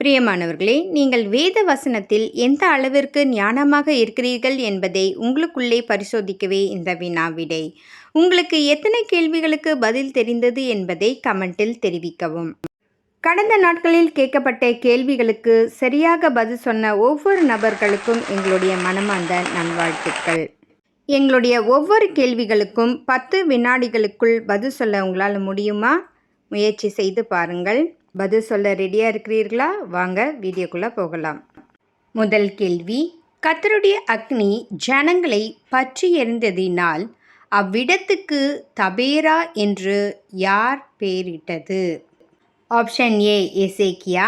பிரியமானவர்களே, நீங்கள் வேத வசனத்தில் எந்த அளவிற்கு ஞானமாக இருக்கிறீர்கள் என்பதை உங்களுக்குள்ளே பரிசோதிக்கவே இந்த வினாவிடை. உங்களுக்கு எத்தனை கேள்விகளுக்கு பதில் தெரிந்தது என்பதை கமெண்டில் தெரிவிக்கவும். கடந்த நாட்களில் கேட்கப்பட்ட கேள்விகளுக்கு சரியாக பதில் சொன்ன ஒவ்வொரு நபர்களுக்கும் எங்களுடைய மனமார்ந்த நல்வாழ்த்துக்கள். எங்களுடைய ஒவ்வொரு கேள்விகளுக்கும் 10 வினாடிகளுக்குள் பதில் சொல்ல உங்களால் முடியுமா? முயற்சி செய்து பாருங்கள். பதில் சொல்ல ரெடியாக இருக்கிறீர்களா? வாங்க வீடியோக்குள்ளே போகலாம். முதல் கேள்வி, கர்த்தருடைய அக்னி ஜனங்களை பற்றி எரிந்ததினால் அவ்விடத்துக்கு தபேரா என்று யார் பெயரிட்டது? ஆப்ஷன் ஏ எசேக்கியா,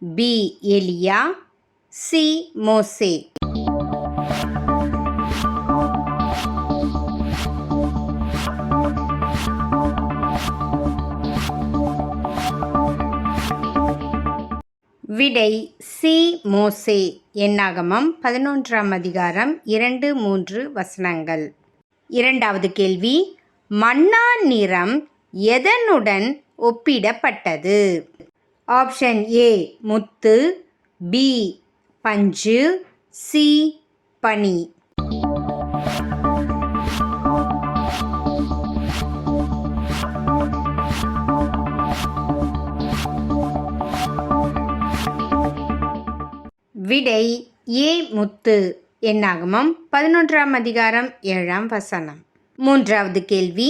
பி எலியா, சி மோசே. விடை சி மோசே. என்னாகமம் 11ஆம் அதிகாரம் 2-3 வசனங்கள். இரண்டாவது கேள்வி, மன்னா நிறம் எதனுடன் ஒப்பிடப்பட்டது? ஆப்ஷன் ஏ முத்து, பி பஞ்சு, சி பனி. விடை ஏ முத்து. என்னாகமம் 11ஆம் அதிகாரம் 7ஆம் வசனம். மூன்றாவது கேள்வி,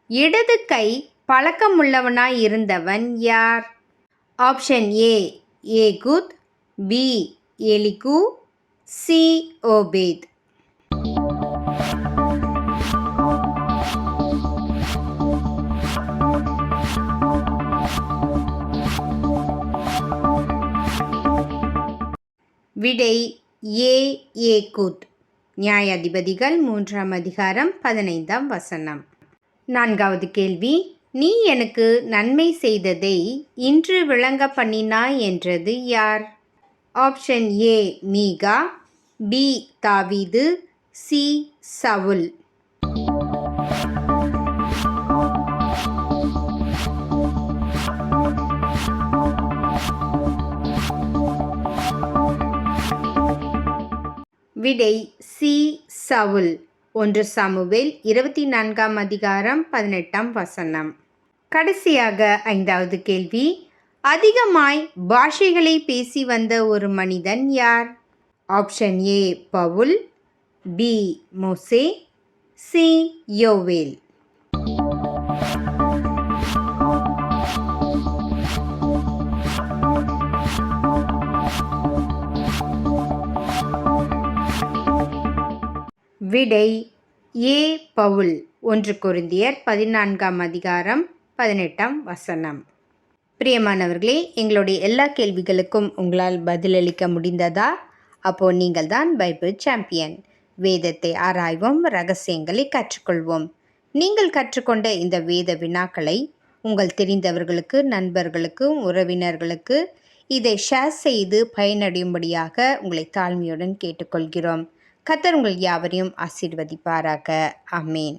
இடது கை பழக்கமுள்ளவனாய் இருந்தவன் யார்? Option A Ehud, B Elihu, C Obed. விடை ஏ ஏகூத். நியாயாதிபதிகள் 3ஆம் அதிகாரம் 15ஆம் வசனம். நான்காவது கேள்வி, நீ எனக்கு நன்மை செய்ததை இன்று விளங்க பண்ணினாய் என்றது யார்? ஆப்ஷன் ஏ மீகா, பி தாவீது, சி சவுல். விடை சி சவுல். 1 சாமுவேல் 24ஆம் அதிகாரம் 18ஆம் வசனம். கடைசியாக ஐந்தாவது கேள்வி, அதிகமாய் பாஷைகளை பேசி வந்த ஒரு மனிதன் யார்? ஆப்ஷன் ஏ பவுல், பி மோசே, சி யோவேல். விடை ஏ பவுல். 1 கொரிந்தியர் 14ஆம் அதிகாரம் 18ஆம் வசனம். பிரியமானவர்களே, எங்களுடைய எல்லா கேள்விகளுக்கும் உங்களால் பதிலளிக்க முடிந்ததா? அப்போ நீங்கள் தான் பைபிள் சாம்பியன். வேதத்தை ஆராய்வோம், ரகசியங்களை கற்றுக்கொள்வோம். நீங்கள் கற்றுக்கொண்ட இந்த வேத வினாக்களை உங்கள் தெரிந்தவர்களுக்கு, நண்பர்களுக்கு, உறவினர்களுக்கு இதை ஷேர் செய்து பயனடையும்படியாக உங்களை தாழ்மையுடன் கேட்டுக்கொள்கிறோம். கர்த்தர் உங்கள் யாவரையும் ஆசீர்வதிப்பாராக. ஆமேன்.